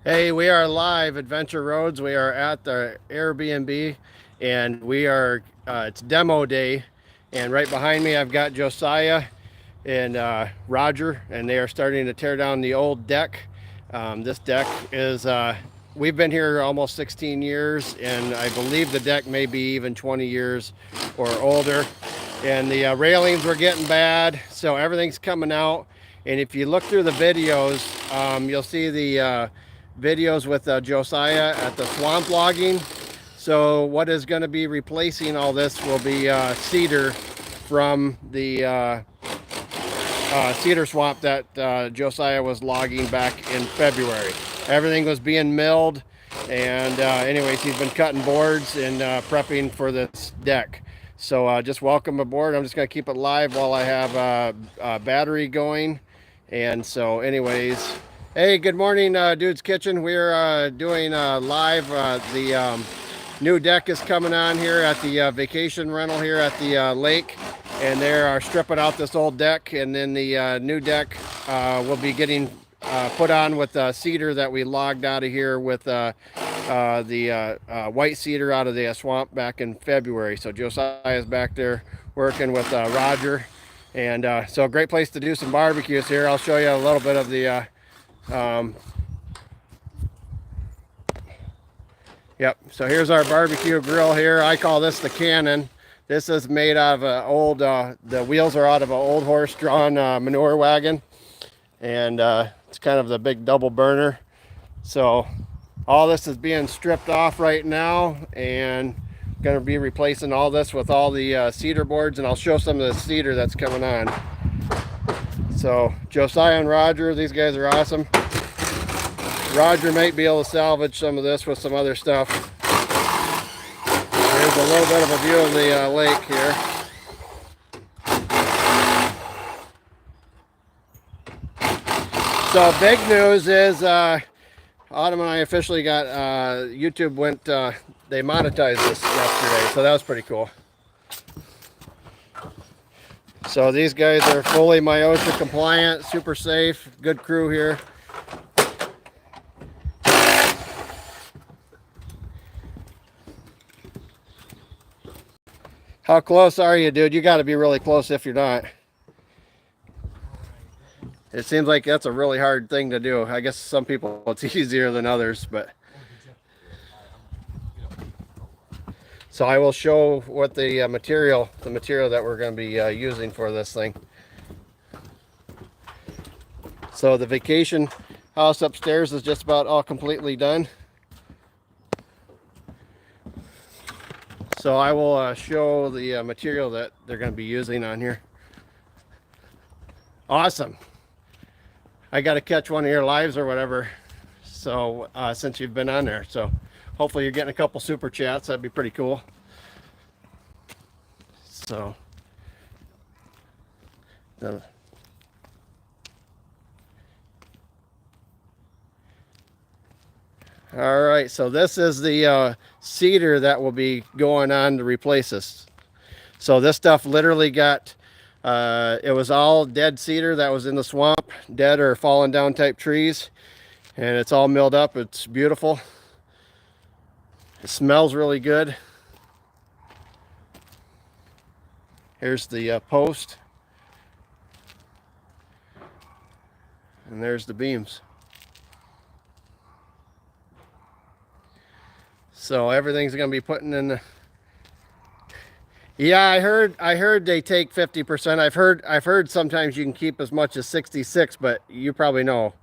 Hey, we are live, Adventure Roads. We are at the Airbnb and it's demo day. And right behind me, I've got Josiah and Roger, and they are starting to tear down the old deck. This deck we've been here almost 16 years, and I believe the deck may be even 20 years or older. And the railings were getting bad, so everything's coming out. And if you look through the videos, you'll see the videos with Josiah at the swamp logging. So what is going to be replacing all this will be cedar from the cedar swamp that Josiah was logging back in February. Everything was being milled, and anyways, he's been cutting boards and prepping for this deck. So just welcome aboard. I'm just going to keep it live while I have battery going. And so anyways, hey, good morning, Dude's Kitchen. We're doing live. The new deck is coming on here at the vacation rental here at the lake. And they are stripping out this old deck, and then the new deck will be getting put on with cedar that we logged out of here with the white cedar out of the swamp back in February. So Josiah is back there working with Roger, and so a great place to do some barbecues here. I'll show you a little bit of the yep. So here's our barbecue grill here. I call this the Cannon. This is made out of an old, the wheels are out of an old horse-drawn manure wagon. And it's kind of the big double burner. So all this is being stripped off right now, and going to be replacing all this with all the cedar boards, and I'll show some of the cedar that's coming on. So Josiah and Roger, these guys are awesome. Roger might be able to salvage some of this with some other stuff. Here's a little bit of a view of the lake here. So big news is Autumn and I officially got YouTube went they monetized this yesterday, so that was pretty cool. So these guys are fully MyOSHA compliant, super safe, good crew here. How close are you, dude? You got to be really close if you're not. It seems like that's a really hard thing to do. I guess some people it's easier than others, but so I will show what the material that we're going to be using for this thing. So the vacation house upstairs is just about all completely done. So I will show the material that they're going to be using on here. Awesome. I got to catch one of your lives or whatever. So since you've been on there, so hopefully you're getting a couple super chats. That'd be pretty cool. So all right, so this is the cedar that will be going on to replace this. So this stuff literally got, it was all dead cedar that was in the swamp, dead or fallen down type trees, and it's all milled up. It's beautiful. It smells really good. Here's the post, and there's the beams. So everything's going to be putting in the. Yeah, I heard they take 50%. I've heard sometimes you can keep as much as 66, but you probably know.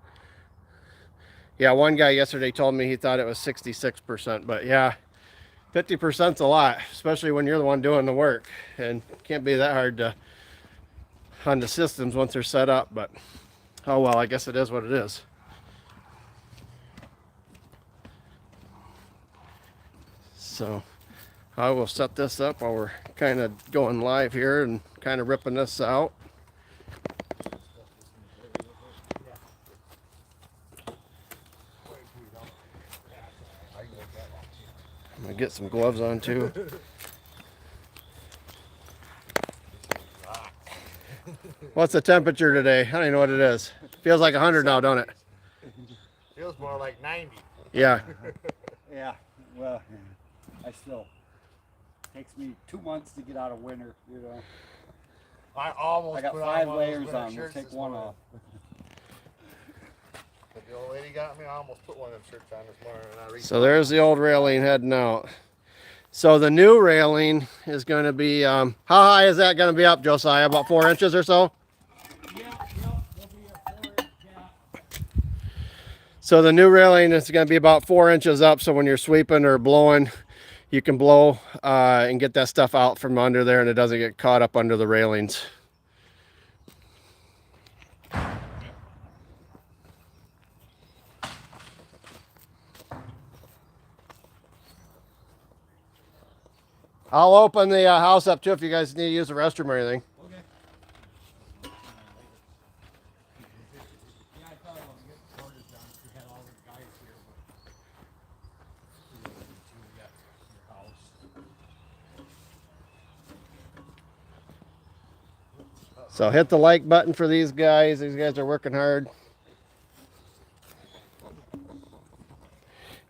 Yeah, one guy yesterday told me he thought it was 66%, but yeah, 50%'s a lot, especially when you're the one doing the work, and it can't be that hard to on the systems once they're set up, but oh well, I guess it is what it is. So I will set this up while we're kind of going live here and kind of ripping this out. I'm gonna get some gloves on too. What's the temperature today? I don't even know what it is. Feels like 100 now, don't it? Feels was more like 90. Yeah. Yeah, well, I still, takes me 2 months to get out of winter, you know. I almost I got put 5 on layers on, we'll shirts take this one morning. off. But the old lady got me. I almost put one of them shirts on this morning. And I reached So there's the old railing heading out. So the new railing is going to be, how high is that going to be up, Josiah? About 4 inches or so? Yeah, there'll be a 4-inch gap. So the new railing is going to be about 4 inches up. So when you're sweeping or blowing, you can blow and get that stuff out from under there and it doesn't get caught up under the railings. I'll open the house up too if you guys need to use the restroom or anything. Okay. Yeah, I thought I was getting quarters done. We had all the guys here, but we didn't do yet your house. So hit the like button for these guys. These guys are working hard.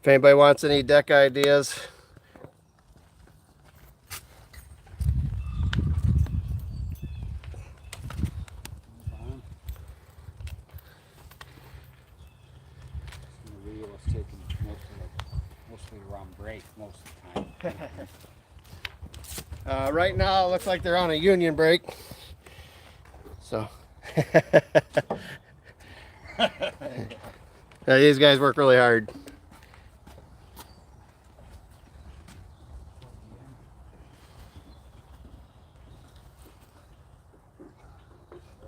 If anybody wants any deck ideas, The wheel is taking mostly around break most of the time. right now it looks like they're on a union break. So yeah, these guys work really hard. Go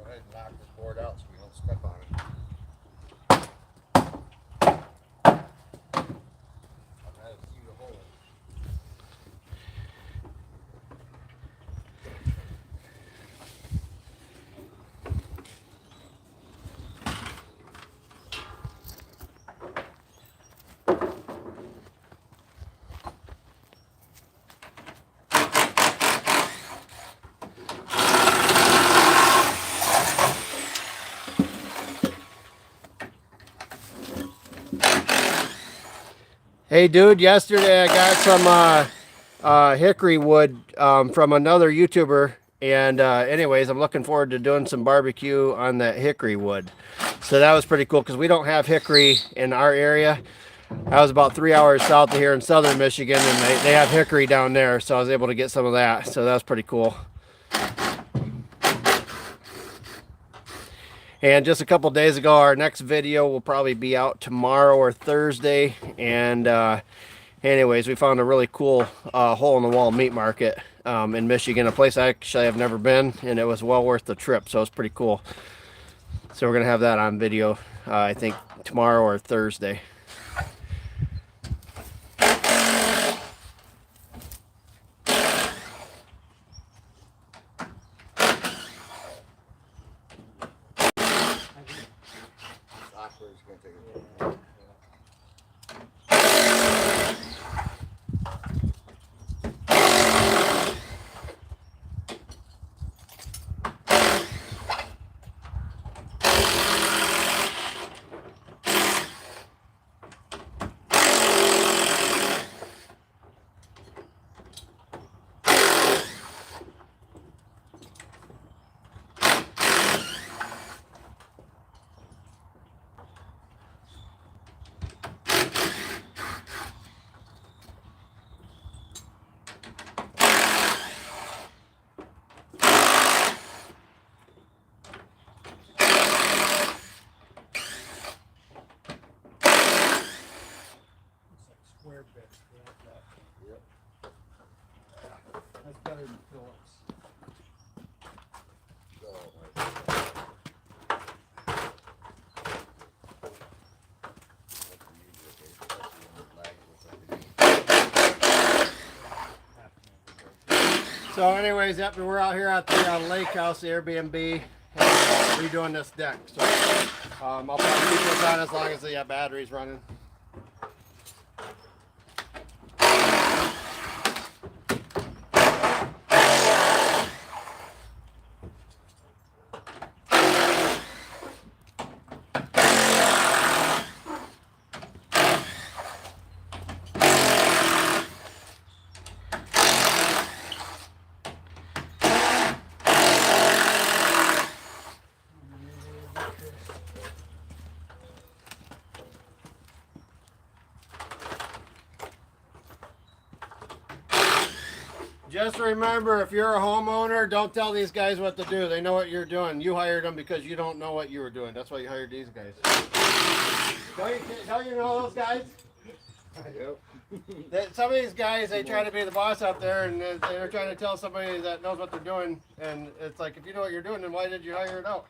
ahead and knock this board out so we don't step on it. I've had a few holes. Hey dude, yesterday I got some hickory wood from another YouTuber, and anyways, I'm looking forward to doing some barbecue on that hickory wood. So that was pretty cool because we don't have hickory in our area. I was about 3 hours south of here in southern Michigan, and they have hickory down there, so I was able to get some of that. So that was pretty cool. And just a couple days ago, our next video will probably be out tomorrow or Thursday. And anyways, we found a really cool hole-in-the-wall meat market in Michigan, a place I actually have never been, and it was well worth the trip, so it's pretty cool. So we're going to have that on video, I think, tomorrow or Thursday. Software's gonna take a while. Square bits. Yep. That's better than Phillips. So anyways, yep, we're out here at the lake house, the Airbnb, and redoing this deck. So I'll probably keep this on as long as the battery's running. Just remember, if you're a homeowner, don't tell these guys what to do. They know what you're doing. You hired them because you don't know what you were doing. That's why you hired these guys. Don't you know those guys? Yep. Some of these guys, they try to be the boss out there, and they're trying to tell somebody that knows what they're doing. And it's like, if you know what you're doing, then why did you hire it out?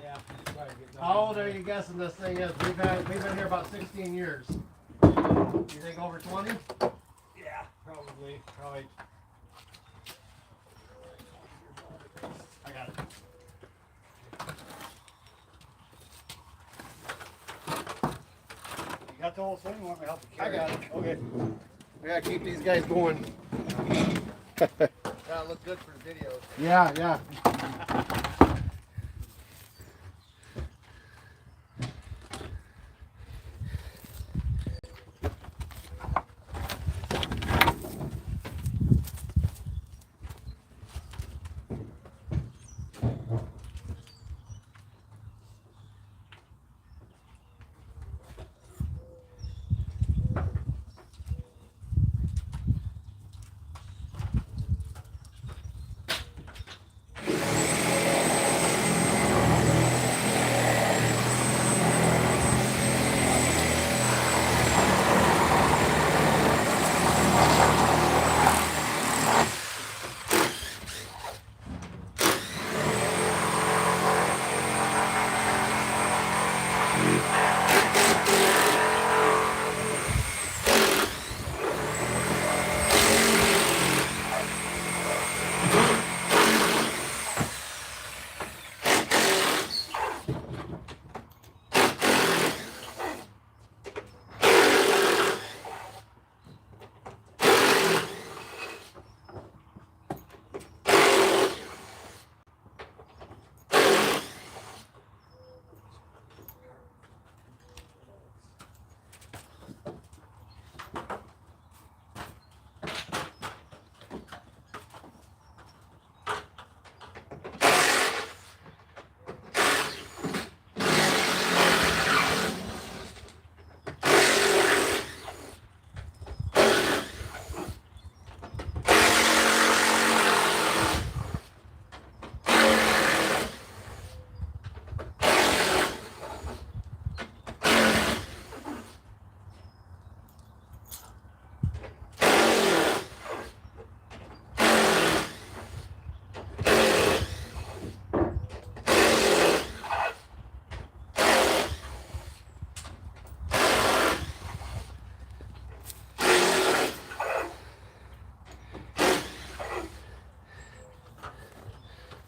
Yeah. How old are you guessing this thing is? We've been here about 16 years. You think over 20? Yeah, probably. I got it. You got the whole thing? You want me to help you carry I got it. Okay. We gotta keep these guys going. Gotta look good for the videos. Yeah.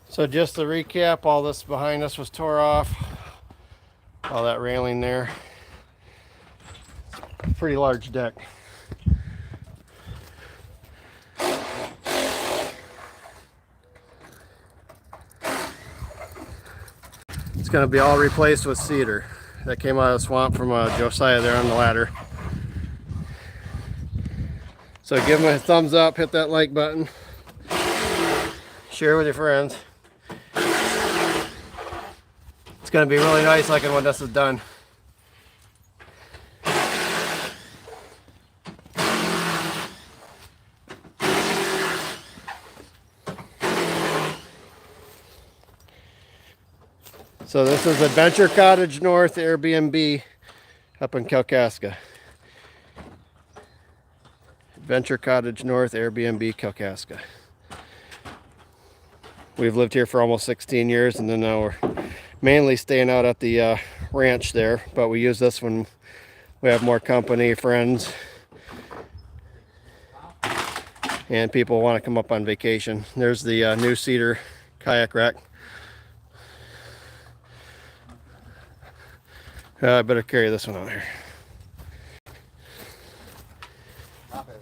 So just to recap, all this behind us was tore off. All that railing there. Pretty large deck. It's going to be all replaced with cedar. That came out of the swamp from Josiah there on the ladder. So give them a thumbs up, hit that like button, share with your friends. It's going to be really nice looking when this is done. So this is Adventure Cottage North Airbnb up in Kalkaska. Adventure Cottage North Airbnb Kalkaska. We've lived here for almost 16 years, and then now we're mainly staying out at the ranch there, but we use this when we have more company, friends, and people want to come up on vacation. There's the new cedar kayak rack. I better carry this one out here. Top heavy.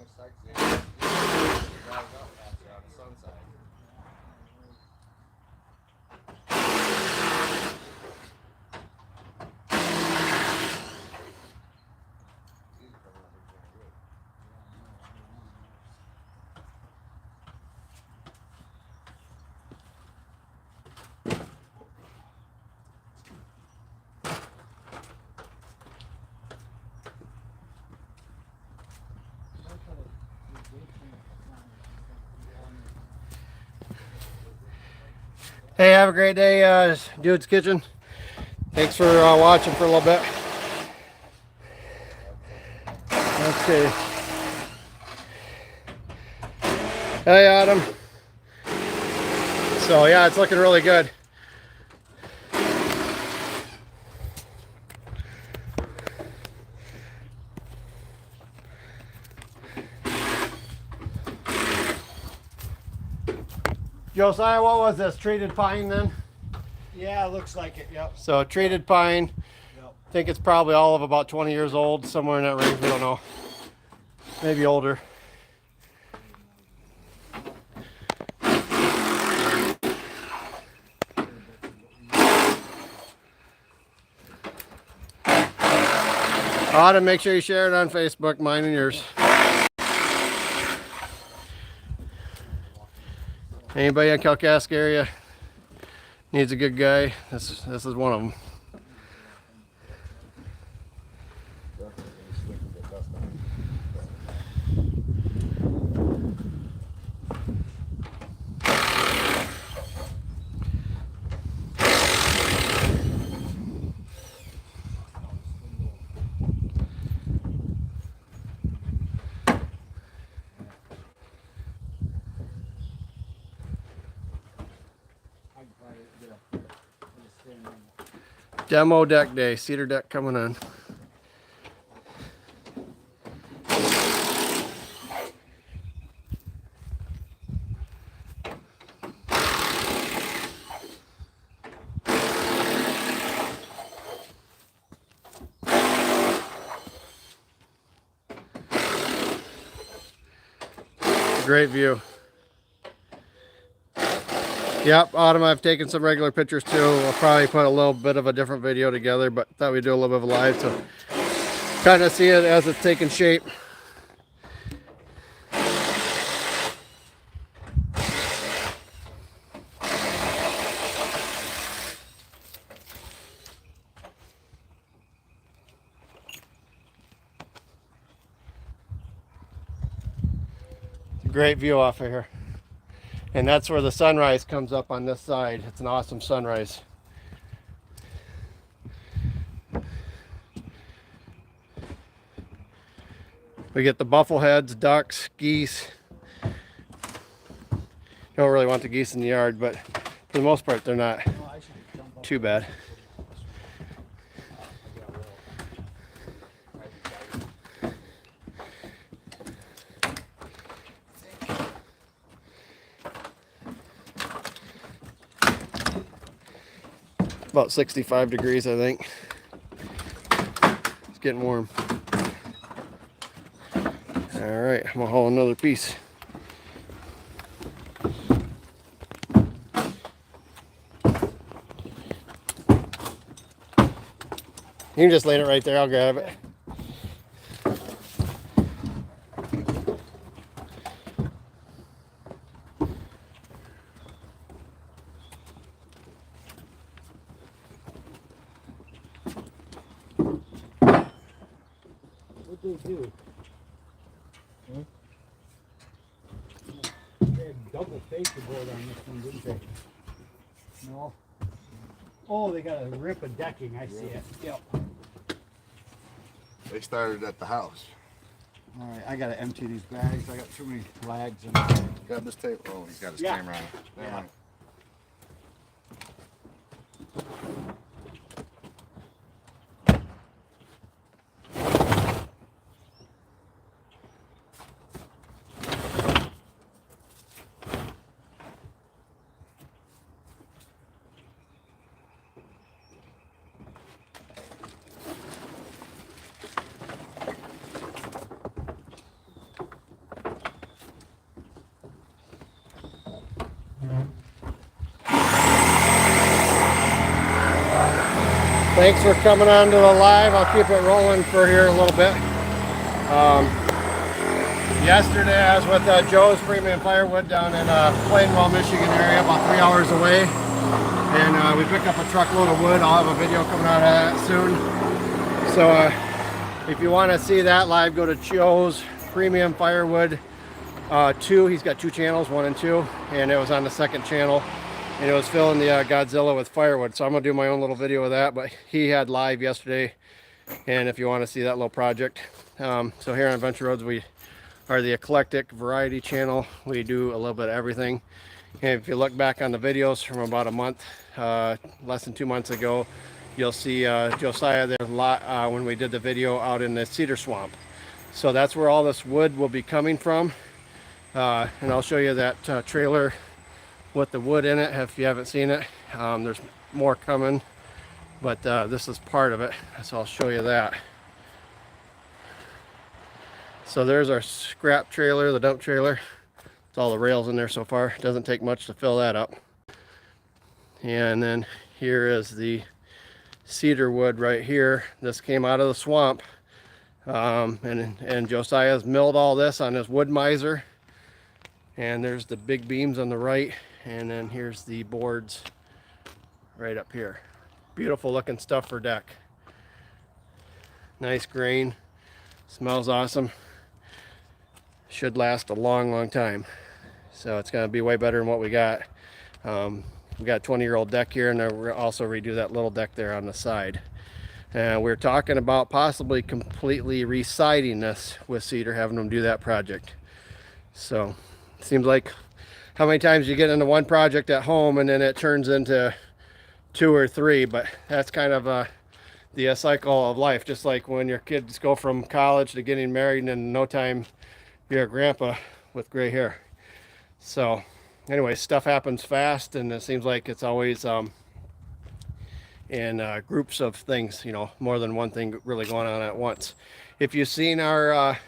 nice sightseeing. Drive up faster on the sun side. Easy coming up here, pretty good. Hey, have a great day, Dude's Kitchen. Thanks for watching for a little bit. Okay. Hey, Adam. So yeah, it's looking really good. Josiah, what was this? Treated pine then? Yeah, it looks like it. Yep. So treated pine. Yep. I think it's probably all of about 20 years old, somewhere in that range. We don't know. Maybe older. Autumn, make sure you share it on Facebook, mine and yours. Anybody in Kalkaska area needs a good guy, this is one of them. Definitely slick with the dust on it. Demo deck day, cedar deck coming on. Great view. Yep, Autumn, I've taken some regular pictures too. We'll probably put a little bit of a different video together, but thought we'd do a little bit of a live to kind of see it as it's taking shape. It's a great view off of here. And that's where the sunrise comes up on this side. It's an awesome sunrise. We get the buffleheads, ducks, geese. Don't really want the geese in the yard, but for the most part, they're not too bad. About 65 degrees, I think. It's getting warm. All right, I'm gonna haul another piece. You can just lay it right there, I'll grab it. What'd they do? They had double paperboard on this one, didn't they? No. Oh, they got a rip of decking. I see it. Yep. They started at the house. All right, I gotta empty these bags. I got too many flags in there. Got this tape. Oh, he's got his Yeah. camera on. Never Yeah. mind. Thanks for coming on to the live. I'll keep it rolling for here a little bit. Yesterday I was with Joe's Premium Firewood down in Plainwell, Michigan area, about 3 hours away. And we picked up a truckload of wood. I'll have a video coming out of that soon. So if you want to see that live, go to Joe's Premium Firewood 2. He's got 2 channels, 1 and 2. And it was on the 2nd channel. And it was filling the Godzilla with firewood. So I'm going to do my own little video of that. But he had live yesterday. And if you want to see that little project. So here on Adventure Roads, we are the eclectic variety channel. We do a little bit of everything. And if you look back on the videos from about a month, less than 2 months ago, you'll see Josiah there a lot when we did the video out in the cedar swamp. So that's where all this wood will be coming from. And I'll show you that trailer with the wood in it if you haven't seen it. There's more coming, but this is part of it, so I'll show you that. So there's our scrap trailer, the dump trailer. It's all the rails in there so far. It doesn't take much to fill that up. And then here is the cedar wood right here. This came out of the swamp. And Josiah's milled all this on his wood miser. And there's the big beams on the right. And then here's the boards right up here. Beautiful looking stuff for deck. Nice grain. Smells awesome. Should last a long time. So it's going to be way better than what we got. We got a 20-year-old deck here, and we'll also redo that little deck there on the side. And we're talking about possibly completely residing this with cedar, having them do that project. So it seems like how many times you get into one project at home and then it turns into 2 or 3, but that's kind of the cycle of life. Just like when your kids go from college to getting married, and in no time you're a grandpa with gray hair. So anyway, stuff happens fast, and it seems like it's always in groups of things, you know, more than one thing really going on at once. If you've seen our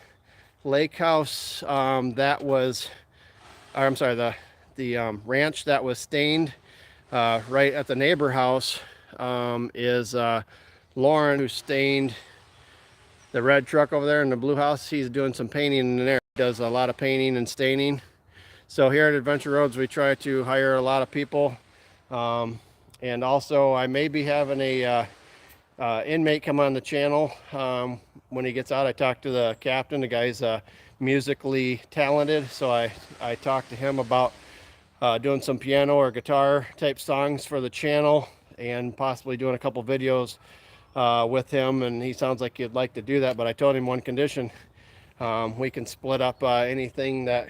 lake house, that was, I'm sorry, the ranch that was stained right at the neighbor house is Lauren, who stained the red truck over there in the blue house. He's doing some painting in there. He does a lot of painting and staining. So here at Adventure Roads, we try to hire a lot of people. And also I may be having a inmate come on the channel when he gets out. I talked to the captain. The guy's musically talented, so I talked to him about doing some piano or guitar type songs for the channel, and possibly doing a couple videos with him, and he sounds like he'd like to do that. But I told him one condition: we can split up anything that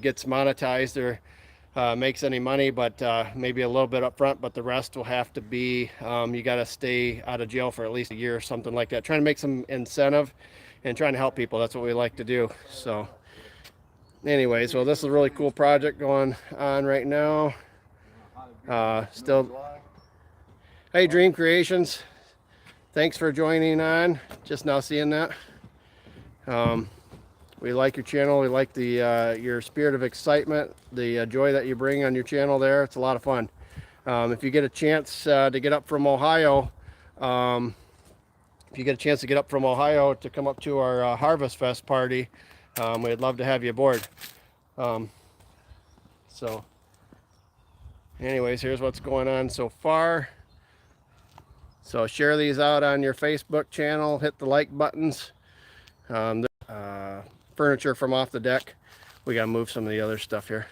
gets monetized or makes any money, but maybe a little bit up front, but the rest will have to be you got to stay out of jail for at least a year or something like that. Trying to make some incentive and trying to help people. That's what we like to do. So anyways, well, this is a really cool project going on right now. Still, hey, Dream Creations, thanks for joining on. Just now seeing that. We like your channel. We like the your spirit of excitement, the joy that you bring on your channel there. It's a lot of fun. If you get a chance to get up from Ohio, to come up to our Harvest Fest party, we'd love to have you aboard. So anyways, here's what's going on so far. So share these out on your Facebook channel. Hit the like buttons. Furniture from off the deck. We gotta move some of the other stuff here.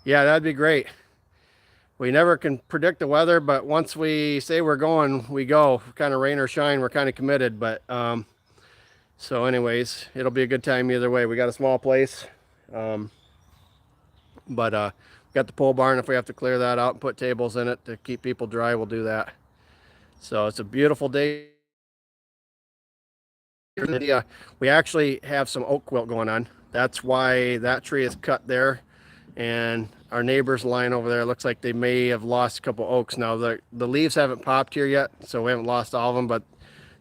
Yeah, that'd be great. We never can predict the weather, but once we say we're going, we go. Kind of rain or shine, we're kind of committed. But so anyways, it'll be a good time either way. We got a small place, but got the pole barn. If we have to clear that out and put tables in it to keep people dry, we'll do that. So it's a beautiful day. We actually have some oak wilt going on. That's why that tree is cut there, and our neighbor's line over there looks like they may have lost a couple oaks. Now the leaves haven't popped here yet, so we haven't lost all of them, but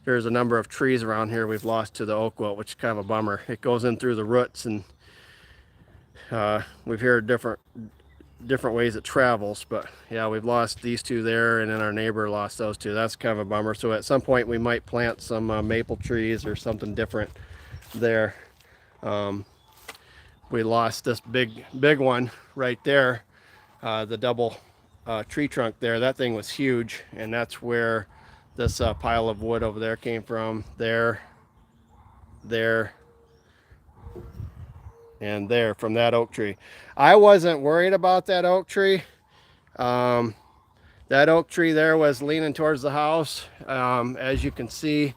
there's a number of trees around here we've lost to the oak wilt, which is kind of a bummer. It goes in through the roots, and we've heard different ways it travels, but yeah, we've lost these two there, and then our neighbor lost those two. That's kind of a bummer. So at some point we might plant some maple trees or something different there. We lost this big one right there, the double tree trunk there. That thing was huge, and that's where this pile of wood over there came from. There, and there, from that oak tree. I wasn't worried about that oak tree. That oak tree there was leaning towards the house. As you can see,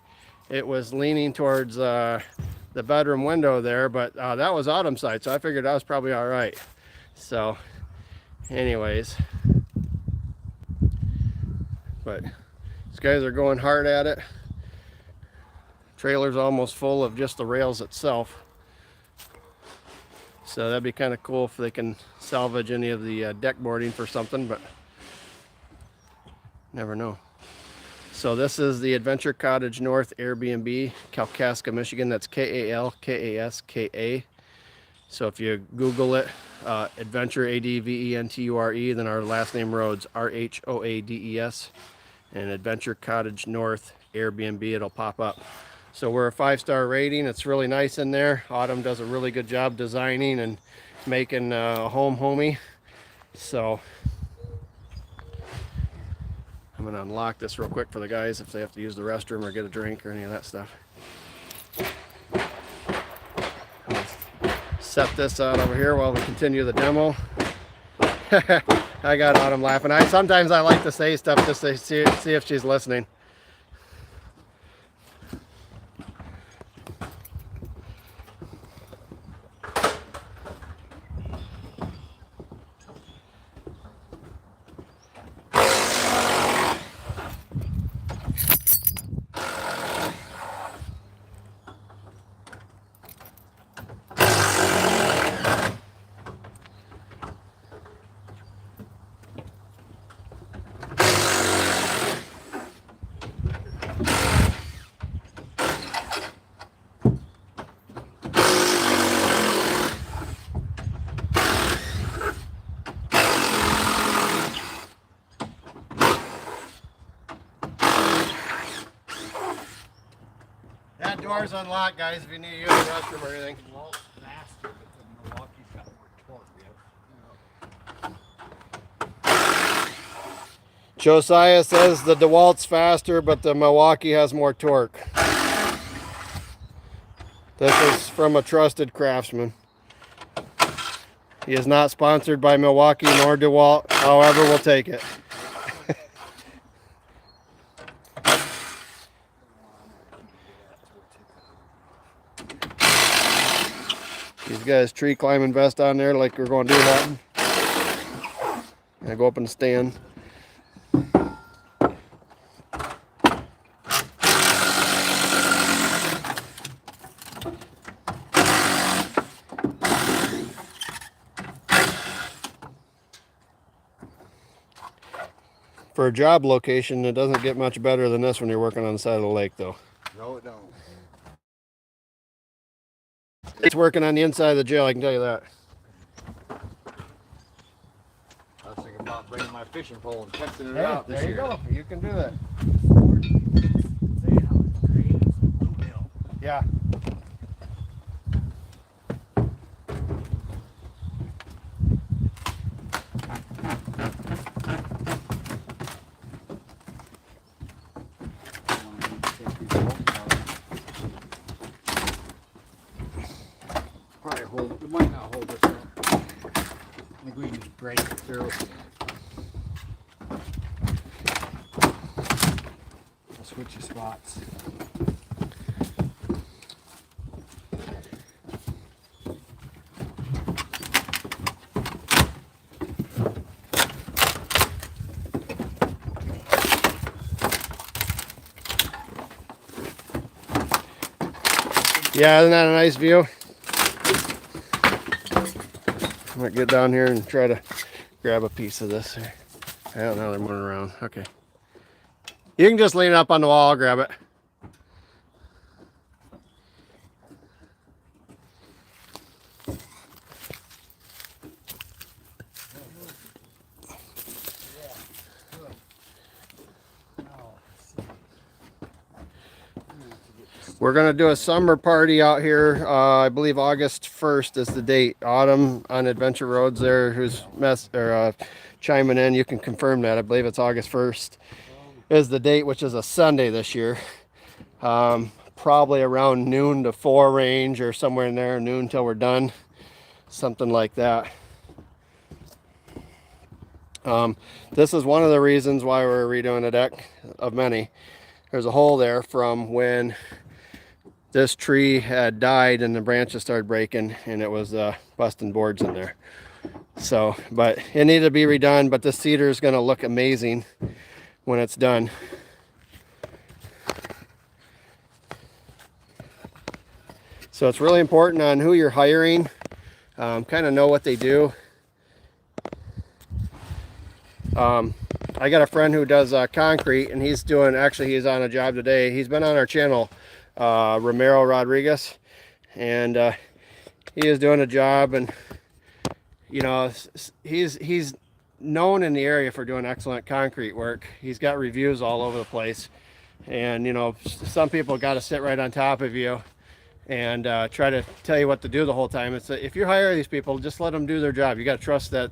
it was leaning towards the bedroom window there, but that was autumn side, so I figured that was probably all right. So anyways, but these guys are going hard at it. Trailer's almost full of just the rails itself. So that'd be kind of cool if they can salvage any of the deck boarding for something, but never know. So this is the Adventure Cottage North Airbnb, Kalkaska, Michigan. That's Kalkaska. So if you Google it, Adventure, Adventure, then our last name Rhoades, Rhoades, and Adventure Cottage North Airbnb, it'll pop up. So we're a 5-star rating. It's really nice in there. Autumn does a really good job designing and making a home homey. So I'm gonna unlock this real quick for the guys if they have to use the restroom or get a drink or any of that stuff. Set this out over here while we continue the demo. I got Autumn laughing. Sometimes I like to say stuff just to see if she's listening. That door's unlocked, guys, if you need to use the restroom or anything. DeWalt's faster, but the Milwaukee's got more torque. Josiah says the DeWalt's faster, but the Milwaukee has more torque. This is from a trusted craftsman. He is not sponsored by Milwaukee nor DeWalt, however, we'll take it. He's got his tree climbing vest on there like we're going to do that. Gonna go up in the stand. For a job location, it doesn't get much better than this when you're working on the side of the lake, though. No, it don't. It's working on the inside of the jail, I can tell you that. I was thinking about bringing my fishing pole and testing it Hey, out this there you year. go. You can do that. Yeah. Probably hold, it might not hold this up. I think we can just break it through. I'll switch your spots. Yeah, isn't that a nice view? I might get down here and try to grab a piece of this here. I don't know, they're moving around. Okay. You can just lean up on the wall, I'll grab it. We're gonna do a summer party out here. I believe August 1st is the date. Autumn on Adventure Roads there, who's chiming in. You can confirm that. I believe it's August 1st is the date, which is a Sunday this year. Probably around noon to 4 range or somewhere in there, noon till we're done, something like that. This is one of the reasons why we're redoing the deck, of many. There's a hole there from when this tree had died and the branches started breaking, and it was busting boards in there. So, but it needed to be redone, but the cedar is going to look amazing when it's done. So it's really important on who you're hiring, kind of know what they do. I got a friend who does concrete, and he's on a job today. He's been on our channel, Romero Rodriguez, and he is doing a job, and you know, he's known in the area for doing excellent concrete work. He's got reviews all over the place, and you know, some people got to sit right on top of you and try to tell you what to do the whole time. It's if you hire these people, just let them do their job. You got to trust that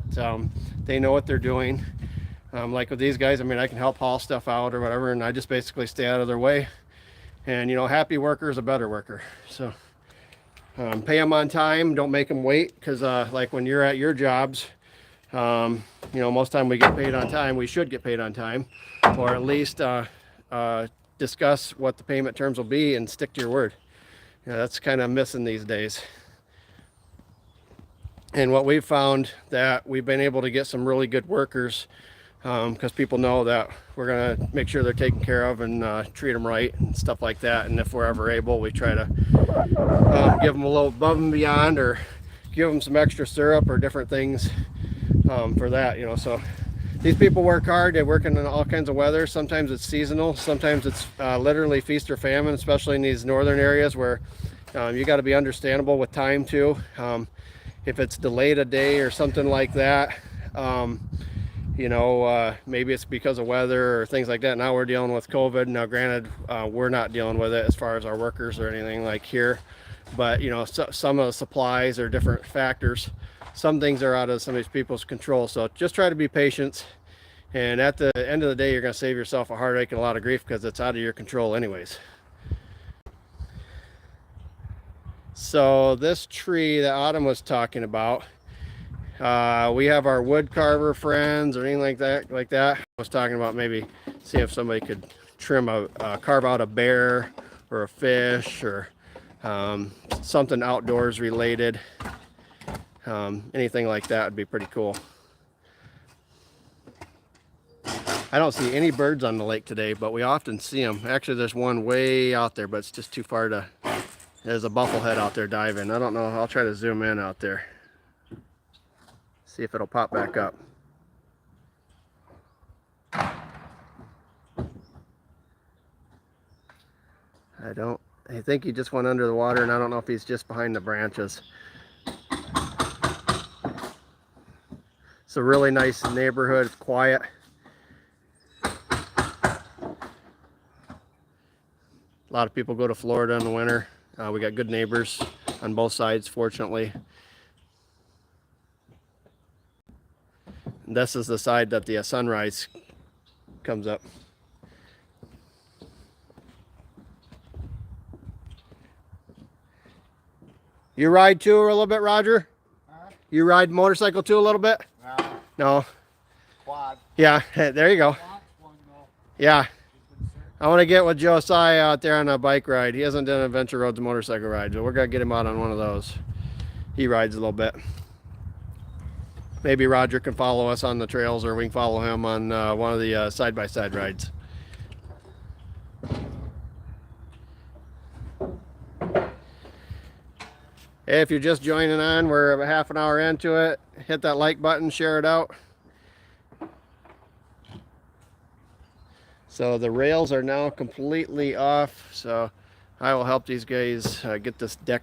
they know what they're doing. Like with these guys, I mean, I can help haul stuff out or whatever, and I just basically stay out of their way. And you know, happy worker is a better worker. So pay them on time, don't make them wait, because like when you're at your jobs, you know, most time we get paid on time. We should get paid on time, or at least discuss what the payment terms will be and stick to your word. You know, that's kind of missing these days. And what we've found, that we've been able to get some really good workers, because people know that we're going to make sure they're taken care of and treat them right and stuff like that. And if we're ever able, we try to give them a little above and beyond, or give them some extra syrup or different things for that, you know. So these people work hard. They work in all kinds of weather. Sometimes it's seasonal, sometimes it's literally feast or famine, especially in these northern areas where you got to be understandable with time too. If it's delayed a day or something like that, you know, maybe it's because of weather or things like that. Now we're dealing with COVID. Now granted, we're not dealing with it as far as our workers or anything like here, but you know, some of the supplies are different factors. Some things are out of some of these people's control. So just try to be patient, and at the end of the day, you're going to save yourself a heartache and a lot of grief, because it's out of your control anyways. So this tree that Autumn was talking about, we have our wood carver friends or anything like that. I was talking about maybe see if somebody could carve out a bear or a fish, or something outdoors related. Anything like that would be pretty cool. I don't see any birds on the lake today, but we often see them. Actually, there's one way out there, but it's just too far to. There's a bufflehead out there diving. I don't know. I'll try to zoom in out there. See if it'll pop back up. I think he just went under the water, and I don't know if he's just behind the branches. It's a really nice neighborhood. It's quiet. A lot of people go to Florida in the winter. We got good neighbors on both sides, fortunately. And this is the side that the sunrise comes up. You ride too a little bit, Roger? Huh? You ride motorcycle too a little bit? No. No? Quad. Yeah, there you go. Yeah. I want to get with Josiah out there on a bike ride. He hasn't done Adventure Roads motorcycle ride, but we're going to get him out on one of those. He rides a little bit. Maybe Roger can follow us on the trails, or we can follow him on one of the side-by-side rides. Hey, if you're just joining on, we're about half an hour into it. Hit that like button, share it out. So the rails are now completely off, so I will help these guys get this deck,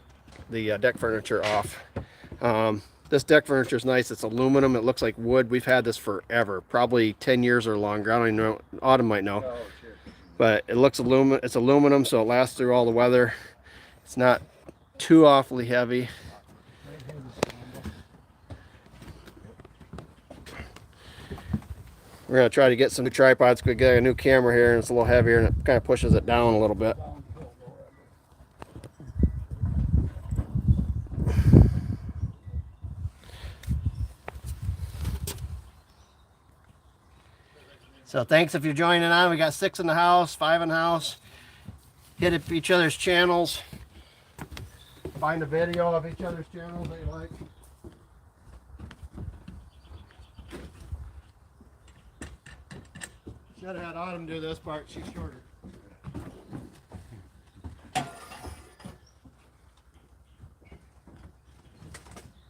the deck furniture off. This deck furniture is nice. It's aluminum. It looks like wood. We've had this forever, probably 10 years or longer. I don't even know. Autumn might know. Oh, shit. but it looks it's aluminum, so it lasts through all the weather. It's not too awfully heavy. We're gonna try to get some new tripods. We get a new camera here, and it's a little heavier, and it kind of pushes it down a little bit. So thanks if you're joining on. We got 6 in the house, 5 in the house. Hit up each other's channels. Find a video of each other's channels that you like. Should have had Autumn do this part. She's shorter.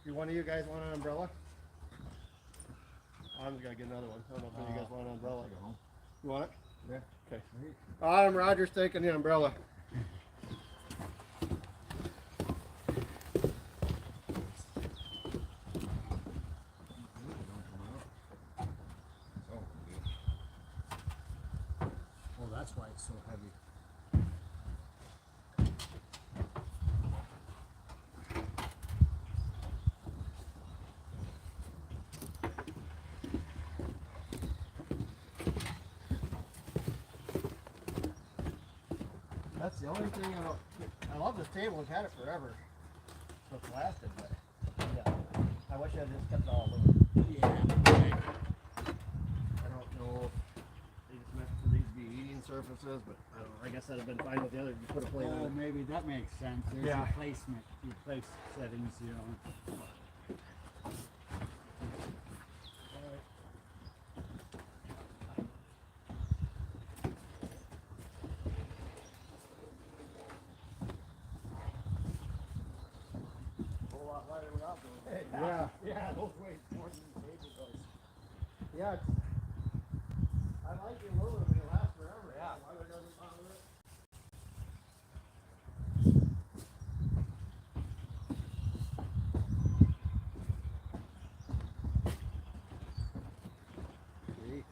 Do one of you guys want an umbrella? Autumn's got to get another one. I don't know if you guys want an umbrella. You want it? Yeah. Okay. Autumn, Roger's taking the umbrella. Oh, that's why it's so heavy. That's the only thing I love this table. We've had it forever. So it's lasted, but yeah. I wish I had just kept it all aluminum. Yeah. Right. I don't know if they just meant for these to be eating surfaces, but I don't know. I guess that'd have been fine with the other. You put a plate Oh, on it. maybe that makes sense. There's Yeah. replacement, replace settings, you know. A whole lot lighter without those. Yeah. Yeah, those weigh more than the table does. Yeah, I like the aluminum. It lasts forever. Yeah. Why would I doesn't bother it? Sweet.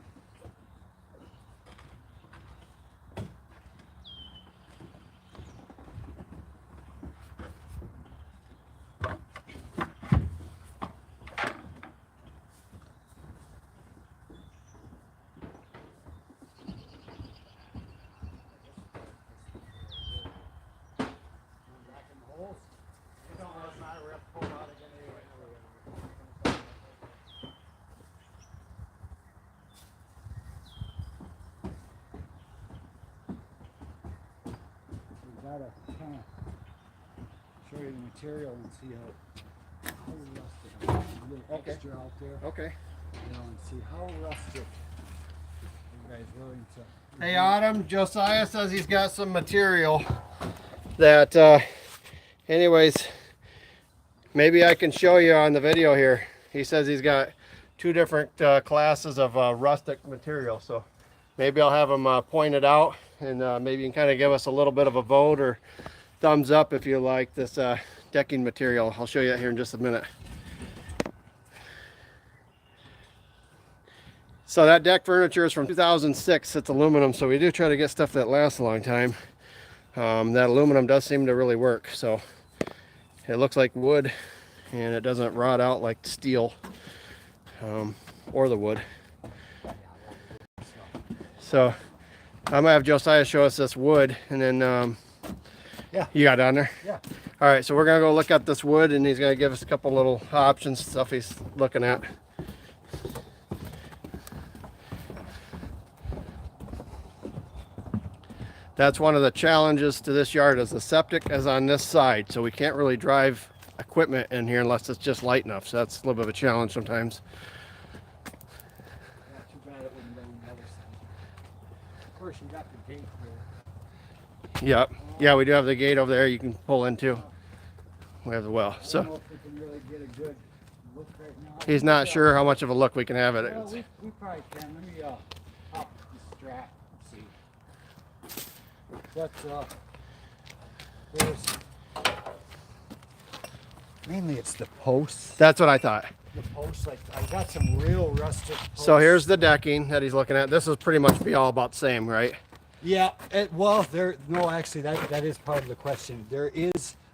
Back in the holes. It don't really matter. We have to pull it out again anyway. We gotta kind of show you the material and see how rusted. A little Okay. extra out there, Okay. you know, and see how rusted you guys willing to. Hey Autumn, Josiah says he's got some material that, anyways, maybe I can show you on the video here. He says he's got 2 different classes of rustic material, so maybe I'll have him point it out, and maybe you can kind of give us a little bit of a vote or thumbs up if you like this decking material. I'll show you that here in just a minute. So that deck furniture is from 2006. It's aluminum, so we do try to get stuff that lasts a long time. That aluminum does seem to really work. So it looks like wood, and it doesn't rot out like steel or the wood. So I'm gonna have Josiah show us this wood, and then Yeah. you got it on there? Yeah. All right, so we're gonna go look at this wood, and he's gonna give us a couple little options, stuff he's looking at. That's one of the challenges to this yard, is the septic is on this side, so we can't really drive equipment in here unless it's just light enough. So that's a little bit of a challenge sometimes. Yeah, too bad it wouldn't go on the other side. Of course, you got the gate there. Yep. Yeah, we do have the gate over there you can pull into. We have the well. I don't So know if we can really get a good look right now. he's not sure how much of a look we can have at it. Well, we probably can. Let me pop the strap and see. But there's mainly it's the posts. That's what I thought. The posts, like I got some real rustic posts. So here's the decking that he's looking at. This is pretty much be all about the same, right? Yeah, actually, that is part of the question.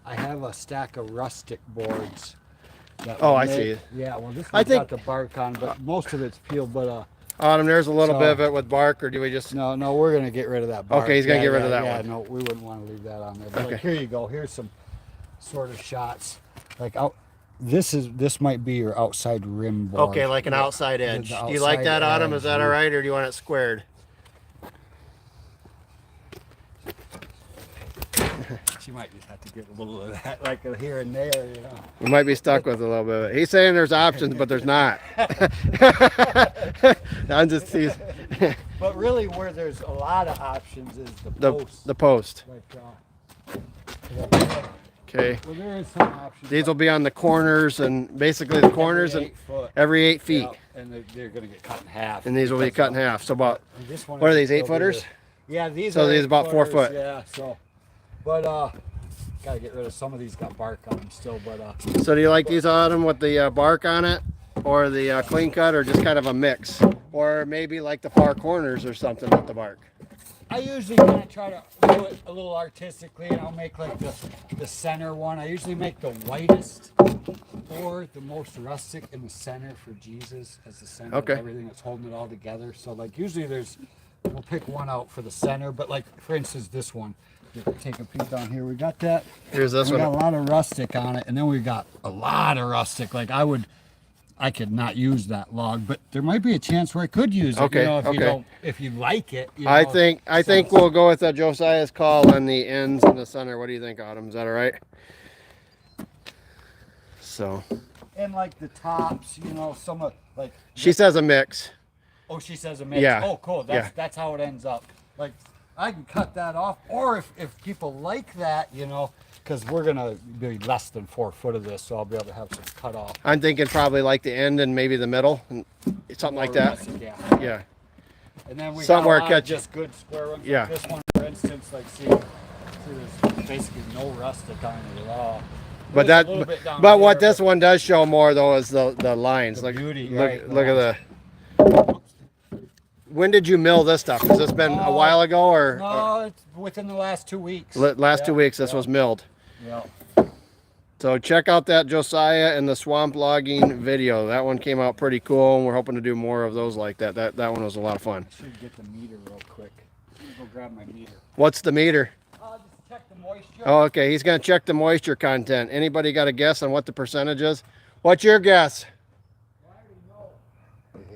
I have a stack of rustic boards. Oh, I see. Yeah, well, this I one's think- got the bark on, but most of it's peeled. But Autumn, there's a little So- bit of it with bark, or do we just? no, we're gonna get rid of that bark. Okay, he's gonna Yeah, get rid yeah, of that yeah, one. no, we wouldn't want to leave that on there. But like, Okay. here you go. Here's some sort of shots. Like this might be your outside rim board. Okay, like an outside The edge. Do you like that, outside Autumn? Is that edge, all right, or do you want it squared? She might just have to get a little of that, like here and there, you know. We might be stuck with a little bit of it. He's saying there's options, but there's not. I'm just teasing. But really, where there's a lot of options is the the post. the post. Like, Okay. well, there is some options. These will be on the corners and basically the corners and 8 foot. every 8 feet. Yeah, and they're going to get cut in half. And these will be cut in half. So about, And this one what are is these, still 8 footers? bigger. Yeah, these So are these 8 about 4 footers, foot. Yeah, so, but gotta get rid of some of these. Got bark on them still, but So do you like these, Autumn, with the bark on it? Or the clean cut, or just kind of a mix? Or maybe like the far corners or something with the bark? I usually kind of try to do it a little artistically, and I'll make like the center one. I usually make the whitest or the most rustic in the center for Jesus as the center Okay. of everything that's holding it all together. So like usually we'll pick one out for the center, but like for instance this one. Take a peek down here. We got that. Here's this We got a one. lot of rustic on it, and then we got a lot of rustic. Like I could not use that log, but there might be a chance where I could use it. Okay, You know, okay. if you like it. You I know. think we'll go with Josiah's call on the ends and the center. What do you think, Autumn? Is that all right? So And like the tops, some of like. she says a mix. Oh, she says a mix. Yeah. Oh, cool. Yeah. That's how it ends up. Like I can cut that off, or if people like that, because we're gonna be less than 4 foot of this, so I'll be able to have some cut off. I'm thinking probably like the end and maybe the middle, and something like that. Yeah. Yeah. And then we Somewhere got a lot of catchy. just good square ones. Yeah. Like this one, for instance, like see, there's basically no rustic on it at all. But There's a little bit down but what here, this one does show more though is the lines. The Look, beauty, look, right, look at the. When did you mill this stuff? Has this been a while ago or No, it's within the last 2 weeks. last 2 Yeah, weeks? This yeah, was milled. Yeah. So check out that Josiah and the swamp logging video. That one came out pretty cool, and we're hoping to do more of those like that. That one was a lot of fun. I should get the meter real quick. Let me go grab my meter. What's the meter? Just check the moisture. Oh, okay. He's gonna check the moisture content. Anybody got a guess on what the percentage is? What's your guess?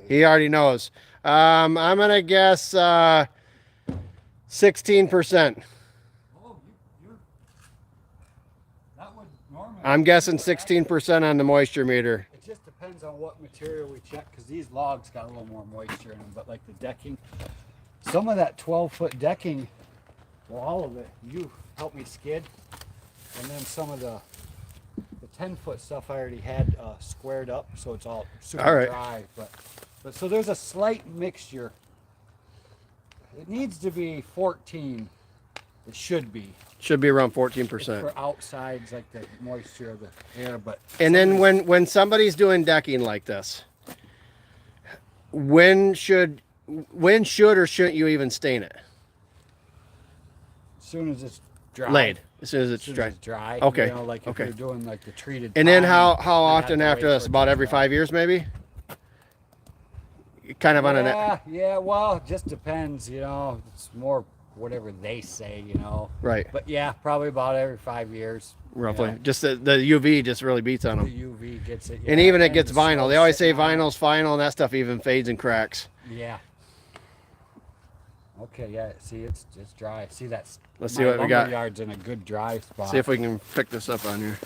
He already knows. I'm gonna guess 16%. Oh, that would normally. I'm guessing 16% on the moisture meter. It just depends on what material we check, because these logs got a little more moisture in them. But like the decking, some of that 12-foot decking, well, all of it, you helped me skid, and then some of the 10-foot stuff I already had squared up, so it's all super All right. dry. But so there's a slight mixture. It needs to be 14. It should be. Should be around It's 14%. for outsides, like the moisture of the air, but And then when somebody's doing decking like this, when should or shouldn't you even stain it? as soon as it's dry. Laid. As soon as it's As soon dry. as it's dry. Okay, Like if okay. you're doing like the treated. And then pine, how you have often to after wait this? for it About to every dry. 5 years maybe? Kind of on an Yeah, well, it just depends, It's more whatever they say, right, But yeah, probably about every 5 years. roughly. Just the UV just really beats on The them. UV gets it. And yeah, even it gets the vinyl. snow They always say sitting on it. vinyl's final, and that stuff even fades and cracks. Yeah. Okay, yeah. See, it's dry. See that's. Let's my see what we lumber got. Yard's in a good dry spot. See if we can pick this up on here.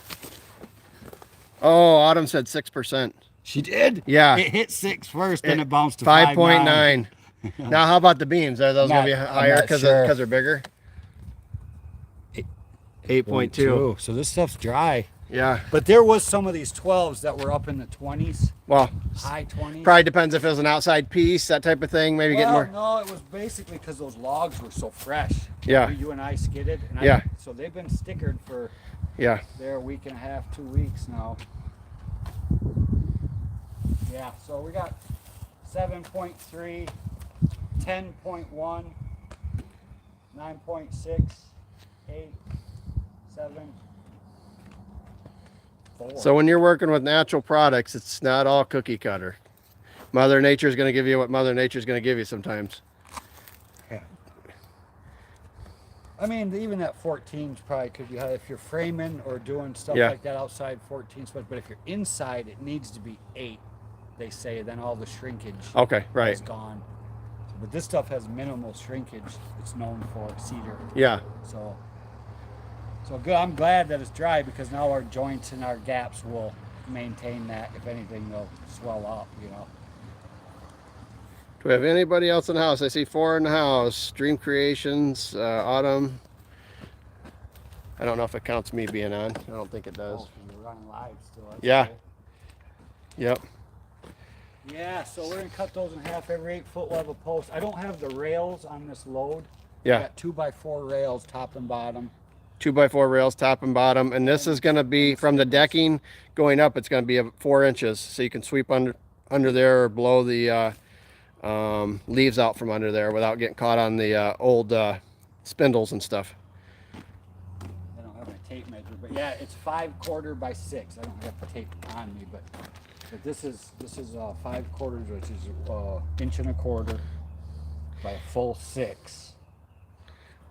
Oh, Autumn said 6%. She did. Yeah. It hit 6 first, then it bounced to 5.9. Now, how about the beams? Are those going to be Not- I'm higher not because sure. they're bigger? 8.2. 2. So this stuff's dry. Yeah. But there was some of these 12s that were up in the 20s, Well, high 20s. probably depends if it was an outside piece, that type of thing. Maybe get more. No, it was basically because those logs were so fresh. Yeah. You and I skidded. And Yeah. So they've been stickered for Yeah. a week and a half, 2 weeks now. Yeah, so we got 7.3, 10.1, 9.6, 8, 7, 4. So when you're working with natural products, it's not all cookie cutter. Mother Nature's going to give you what Mother Nature's going to give you sometimes. I mean, even that 14 probably could be high if you're framing or doing stuff Yeah. like that outside. 14, but if you're inside, it needs to be 8. They say then all the shrinkage Okay, right. is gone. But this stuff has minimal shrinkage. It's known for cedar. Yeah. So good. I'm glad that it's dry because now our joints and our gaps will maintain that. If anything, they'll swell up. You know. Do we have anybody else in the house? I see 4 in the house. Dream Creations, Autumn. I don't know if it counts me being on. I don't think it does. Oh, we're running live still. That's Yeah. cool. Yep. Yeah, so we're gonna cut those in half every 8-foot level post. I don't have the rails on this load. Yeah. I got 2x4 rails, top and bottom. 2x4 rails, top and bottom. And this is going to be from the decking going up. It's going to be 4 inches. So you can sweep under there or blow the leaves out from under there without getting caught on the old spindles and stuff. I don't have my tape measure, but yeah, it's 5/4 by 6. I don't have the tape on me, but this is 5/4, which is 1.25 by a full 6.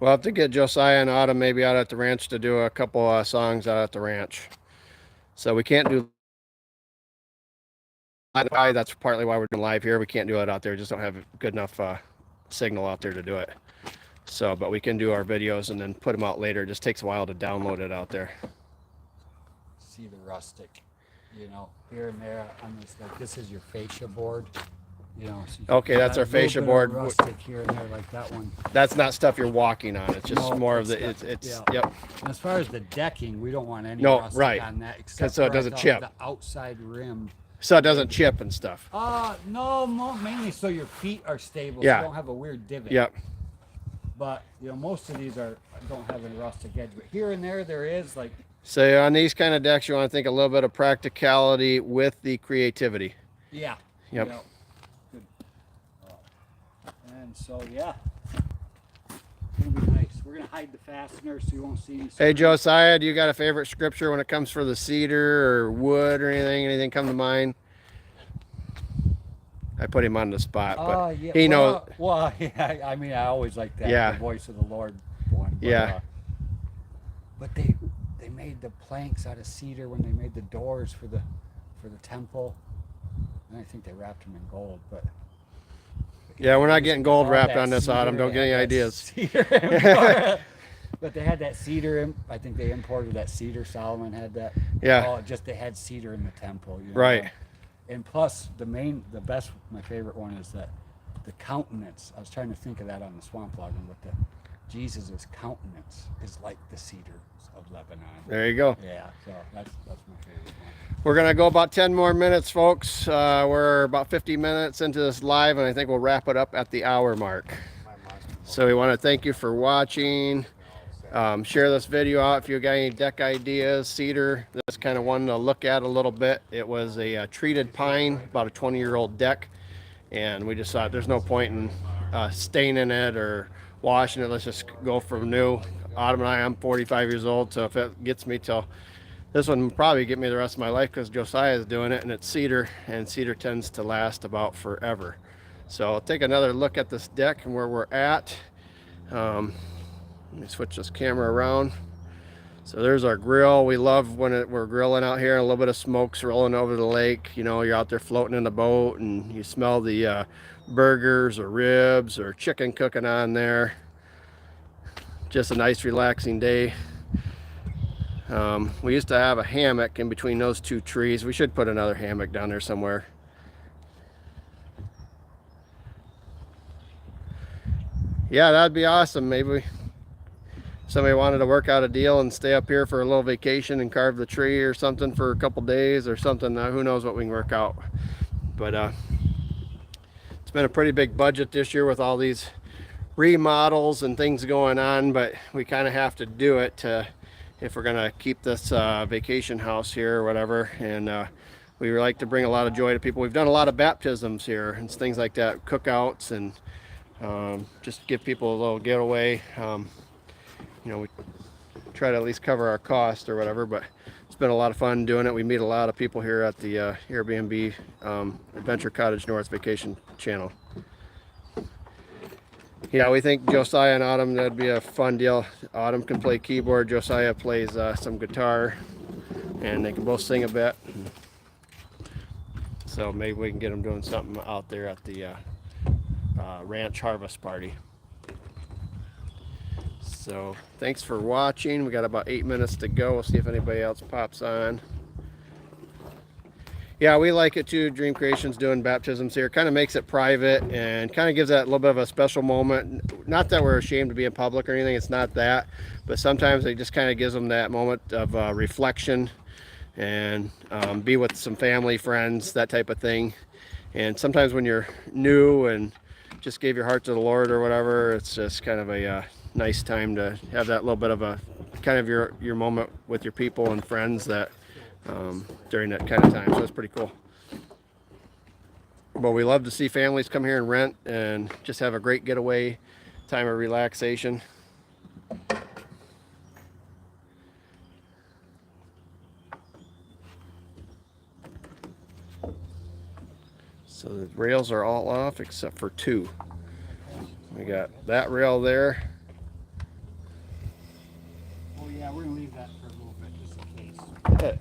We'll have to get Josiah and Autumn maybe out at the ranch to do a couple songs out at the ranch. So we can't do live. That's partly why we're doing live here. We can't do it out there. Just don't have good enough signal out there to do it. So, but we can do our videos and then put them out later. It just takes a while to download it out there. See the rustic, you know, here and there on this. Like this is your fascia board, you know. So you can Okay, that's add our a little fascia bit of board. Rustic here and there, like that one. That's not stuff you're walking on. It's just No, more of it's the, stuff- it's, yeah. yep. And as far as the decking, we don't want any No, rustic right. on that, except so it for, I doesn't thought, chip. the outside rim. So it doesn't chip and stuff. No, mainly so your feet are stable. Yeah. So you don't have a weird divot. Yep. But you know, most of these don't have any rustic edge, but here and there is like. So on these kind of decks, you want to think a little bit of practicality with the creativity. Yeah. Yep. Yeah. Good. And so yeah, it's gonna be nice. We're gonna hide the fastener so you won't see any. Hey Josiah, do you got a favorite scripture when it comes for the cedar or wood or anything? Anything come to mind? I put him on the spot, but Yeah. he knows. Well, yeah. I mean, I always like that. Yeah. The voice of the Lord one. But, Yeah. But they made the planks out of cedar when they made the doors for the temple, and I think they wrapped them in gold. But Yeah, we're not getting gold all wrapped that on this, cedar, Autumn. Don't they get any had that ideas. cedar But they had that cedar. I think they imported that cedar. Solomon had that. Yeah. Oh, just they had cedar in the temple. You know? Right. And plus, my favorite one is that the countenance. I was trying to think of that on the swamp log, but Jesus' countenance is like the cedars of Lebanon. There you go. Yeah, so that's my favorite one. We're gonna go about 10 more minutes, folks. We're about 50 minutes into this live, and I think we'll wrap it up at the hour mark. So we want to thank you for watching. Share this video out if you got any deck ideas. Cedar, that's kind of one to look at a little bit. It was a treated pine, about a 20-year-old deck, and we just thought there's no point in staining it or washing it. Let's just go from new. Autumn and I'm 45 years old, so if it gets me till this one will probably get me the rest of my life because Josiah is doing it, and it's cedar, and cedar tends to last about forever. So I'll take another look at this deck and where we're at. Let me switch this camera around. So there's our grill. We love when we're grilling out here, a little bit of smoke's rolling over the lake. You know, you're out there floating in the boat and you smell the burgers or ribs or chicken cooking on there. Just a nice relaxing day. We used to have a hammock in between those two trees. We should put another hammock down there somewhere. Yeah, that'd be awesome. Maybe somebody wanted to work out a deal and stay up here for a little vacation and carve the tree or something for a couple days or something. Who knows what we can work out. But it's been a pretty big budget this year with all these remodels and things going on, but we kind of have to do it if we're gonna keep this vacation house here or whatever. And we like to bring a lot of joy to people. We've done a lot of baptisms here and things like that, cookouts, and just give people a little getaway. We try to at least cover our cost or whatever, but it's been a lot of fun doing it. We meet a lot of people here at the Airbnb Adventure Cottage North Vacation channel. Yeah, we think Josiah and Autumn, that'd be a fun deal. Autumn can play keyboard, Josiah plays some guitar, and they can both sing a bit. So maybe we can get them doing something out there at the ranch harvest party. So thanks for watching. We got about 8 minutes to go. We'll see if anybody else pops on. Yeah, we like it too. Dream Creations doing baptisms here. Kind of makes it private and kind of gives that a little bit of a special moment. Not that we're ashamed to be in public or anything. It's not that. But sometimes it just kind of gives them that moment of reflection and be with some family, friends, that type of thing. And sometimes when you're new and just gave your heart to the Lord or whatever, it's just kind of a nice time to have that little bit of a kind of your moment with your people and friends that during that kind of time. So it's pretty cool. But we love to see families come here and rent and just have a great getaway time of relaxation. So the rails are all off except for two. We got that rail there. Oh yeah, we're gonna leave that for a little bit just in case. Yeah.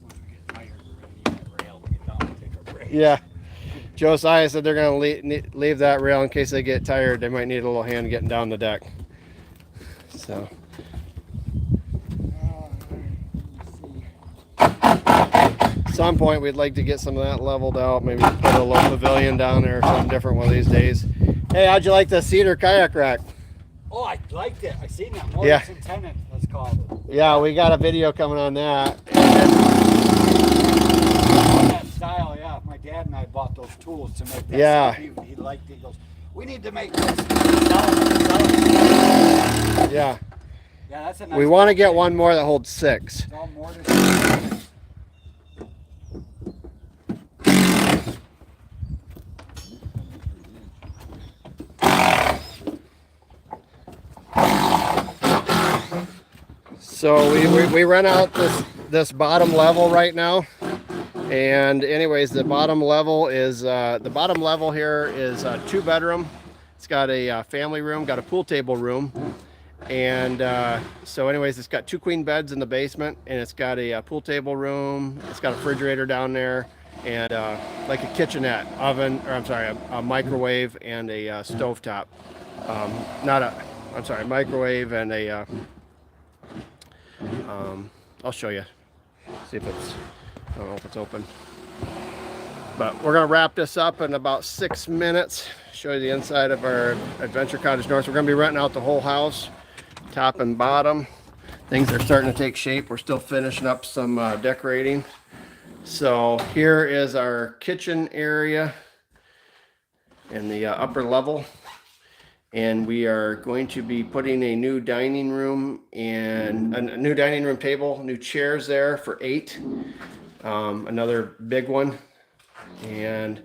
Once we get tired, we're gonna need that rail to get down and take a break. Yeah. Josiah said they're going to leave that rail in case they get tired. They might need a little hand getting down the deck. So. At some point we'd like to get some of that leveled out. Maybe put a little pavilion down there or something different one of these days. Hey, how'd you like the cedar kayak rack? Oh, I liked it. I seen that. Yeah. Morrison Tennant, let's call it. Yeah, we got a video coming on that. That style, yeah. My dad and I bought those tools to make that. Yeah. Stuff. He liked it. He goes, we need to make this. Sell it. Yeah. Yeah, that's a nice We want to get one more that holds 6. It's all mortise. So we run out this bottom level right now, and anyways, the bottom level here is a 2-bedroom. It's got a family room, got a pool table room, and so anyways, it's got 2 queen beds in the basement, and it's got a pool table room. It's got a refrigerator down there, and like a kitchenette, oven, or I'm sorry, a microwave and a stovetop. Microwave and a I'll show you. See if it's, I don't know if it's open. But we're gonna wrap this up in about 6 minutes. Show you the inside of our Adventure Cottage North. We're gonna be renting out the whole house, top and bottom. Things are starting to take shape. We're still finishing up some decorating. So here is our kitchen area in the upper level. And we are going to be putting a new dining room and a new dining room table, new chairs there for 8. Another big one. And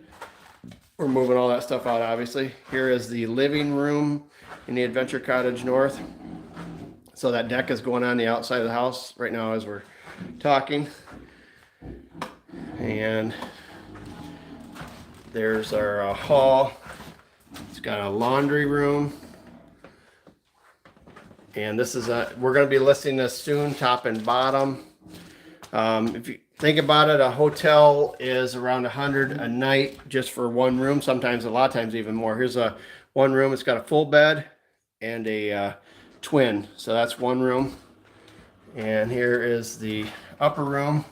we're moving all that stuff out, obviously. Here is the living room in the Adventure Cottage North. So that deck is going on the outside of the house right now as we're talking. And there's our hall. It's got a laundry room, and this is we're going to be listing this soon, top and bottom. If you think about it, a hotel is around $100 a night just for one room, sometimes a lot of times even more. Here's a one room. It's got a full bed and a twin, so that's one room. And here is the upper room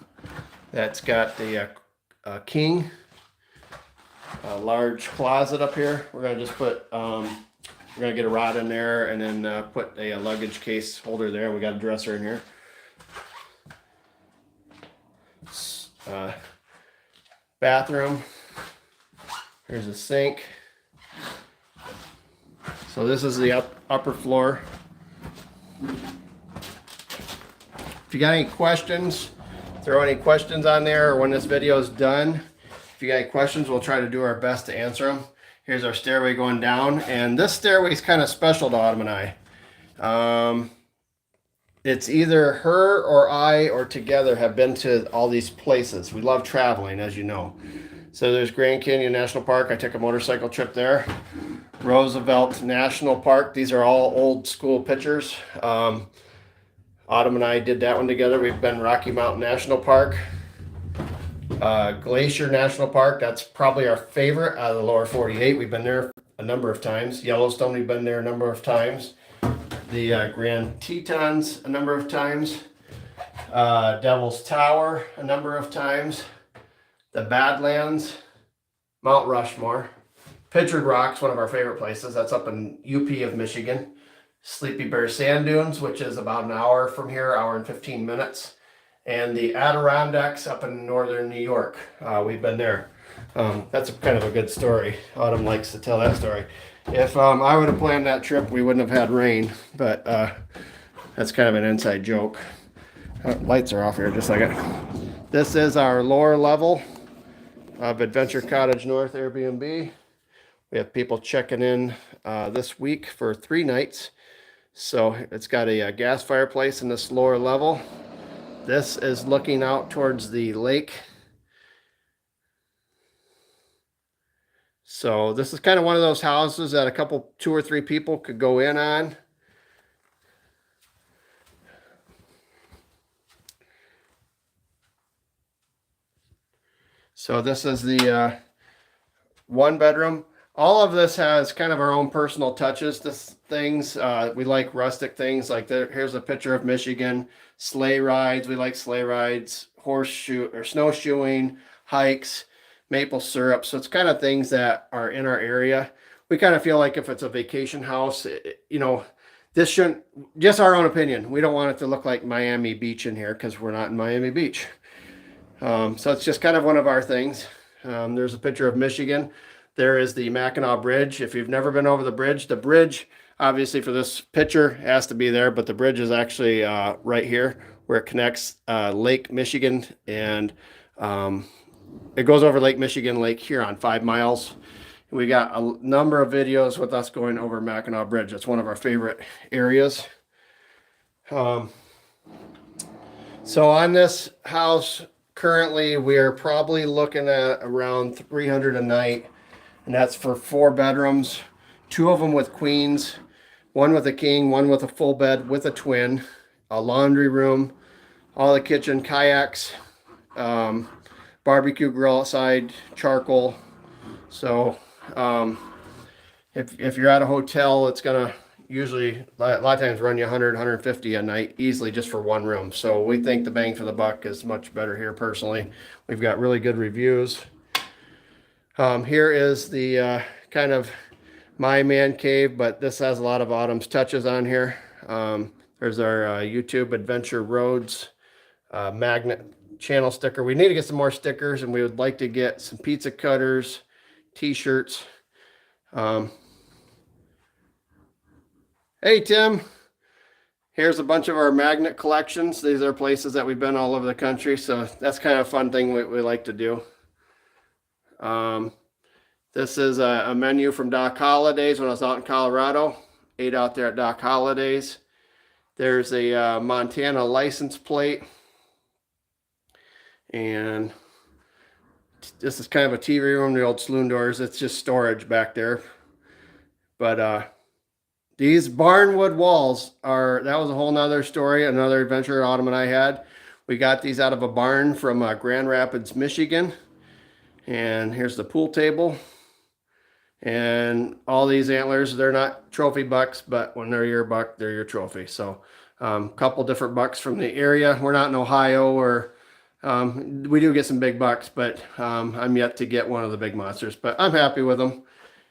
that's got the king. A large closet up here. We're gonna just put we're gonna get a rod in there and then put a luggage case holder there. We got a dresser in here. Bathroom. Here's a sink. So this is the upper floor. If you got any questions, throw any questions on there, or when this video is done. If you got any questions, we'll try to do our best to answer them. Here's our stairway going down, and this stairway is kind of special to Autumn and I. It's either her or I or together have been to all these places. We love traveling, as you know. So there's Grand Canyon National Park. I took a motorcycle trip there. Roosevelt National Park. These are all old school pictures. Autumn and I did that one together. We've been Rocky Mountain National Park. Glacier National Park. That's probably our favorite out of the lower 48. We've been there a number of times. Yellowstone, we've been there a number of times. The Grand Tetons a number of times. Devil's Tower a number of times. The Badlands, Mount Rushmore. Pictured Rocks, one of our favorite places. That's up in UP of Michigan. Sleepy Bear Sand Dunes, which is about an hour from here, hour and 15 minutes. And the Adirondacks up in northern New York. We've been there. That's kind of a good story. Autumn likes to tell that story. If I would have planned that trip, we wouldn't have had rain, but that's kind of an inside joke. Lights are off here just a second. This is our lower level of Adventure Cottage North Airbnb. We have people checking in this week for 3 nights. So it's got a gas fireplace in this lower level. This is looking out towards the lake. So this is kind of one of those houses that a couple, 2 or 3 people could go in on. So this is the 1 bedroom. All of this has kind of our own personal touches to things. We like rustic things. Like here's a picture of Michigan. Sleigh rides. We like sleigh rides. Horseshoe or snowshoeing, hikes, maple syrup. So it's kind of things that are in our area. We kind of feel like if it's a vacation house, you know, this shouldn't, just our own opinion. We don't want it to look like Miami Beach in here because we're not in Miami Beach. So it's just kind of one of our things. There's a picture of Michigan. There is the Mackinac Bridge. If you've never been over the bridge obviously for this picture has to be there, but the bridge is actually right here where it connects Lake Michigan, and it goes over Lake Michigan, Lake Huron, 5 miles. We got a number of videos with us going over Mackinac Bridge. It's one of our favorite areas. So on this house, currently we're probably looking at around $300 a night, and that's for 4 bedrooms, 2 of them with queens, 1 with a king, 1 with a full bed with a twin, a laundry room, all the kitchen, kayaks, barbecue grill outside, charcoal. So if you're at a hotel, it's gonna usually a lot of times run you 100, 150 a night easily just for 1 room. So we think the bang for the buck is much better here personally. We've got really good reviews. Here is the kind of my man cave, but this has a lot of Autumn's touches on here. There's our YouTube Adventure Roads magnet channel sticker. We need to get some more stickers, and we would like to get some pizza cutters, t-shirts. Hey Tim, here's a bunch of our magnet collections. These are places that we've been all over the country, so that's kind of a fun thing we like to do. This is a menu from Doc Holidays when I was out in Colorado. Ate out there at Doc Holidays. There's a Montana license plate. And this is kind of a TV room, the old saloon doors. It's just storage back there. But these barnwood walls that was a whole nother story, another adventure Autumn and I had. We got these out of a barn from Grand Rapids, Michigan. And here's the pool table. And all these antlers, they're not trophy bucks, but when they're your buck, they're your trophy. So a couple different bucks from the area. We're not in Ohio, or we do get some big bucks, but I'm yet to get one of the big monsters, but I'm happy with them.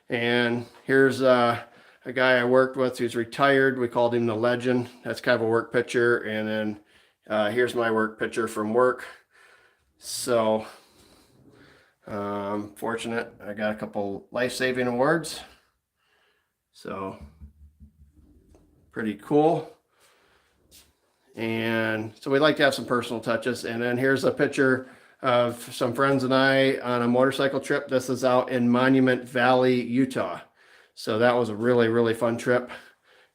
And here's a guy I worked with who's retired. We called him the Legend. That's kind of a work picture. And then here's my work picture from work. So fortunate, I got a couple life-saving awards, so pretty cool. And so we like to have some personal touches. And then here's a picture of some friends and I on a motorcycle trip. This is out in Monument Valley, Utah. So that was a really, really fun trip.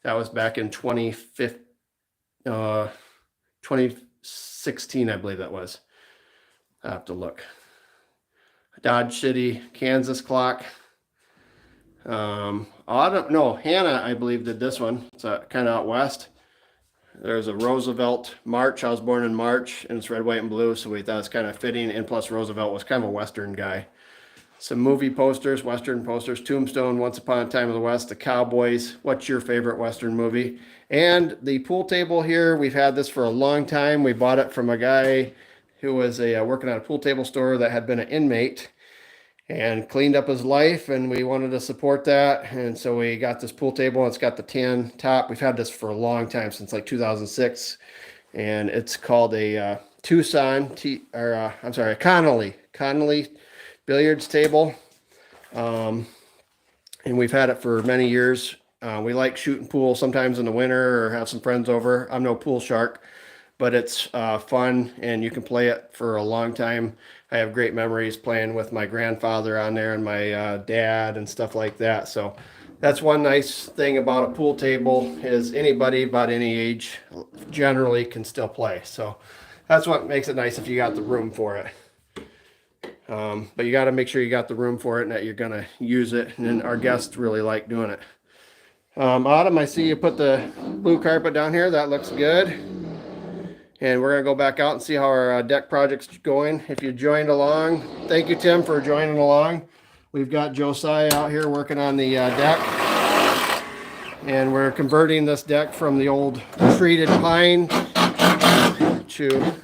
That was back in 2016, I believe that was. I have to look. Dodge City, Kansas clock. Hannah, I believe, did this one. It's kind of out west. There's a Roosevelt March. I was born in March, and it's red, white, and blue, so we thought it's kind of fitting. And plus, Roosevelt was kind of a Western guy. Some movie posters, Western posters. Tombstone, Once Upon a Time in the West, The Cowboys. What's your favorite Western movie? And the pool table here, we've had this for a long time. We bought it from a guy who was working at a pool table store that had been an inmate and cleaned up his life, and we wanted to support that. And so we got this pool table, and it's got the tan top. We've had this for a long time, since like 2006. And it's called a Connolly billiards table. And we've had it for many years. We like shooting pool sometimes in the winter or have some friends over. I'm no pool shark, but it's fun, and you can play it for a long time. I have great memories playing with my grandfather on there and my dad and stuff like that. So that's one nice thing about a pool table, is anybody about any age generally can still play. So that's what makes it nice if you got the room for it. But you got to make sure you got the room for it and that you're going to use it. And our guests really like doing it. Autumn, I see you put the blue carpet down here. That looks good. And we're going to go back out and see how our deck project's going. If you joined along, thank you, Tim, for joining along. We've got Josiah out here working on the deck. And we're converting this deck from the old treated pine to...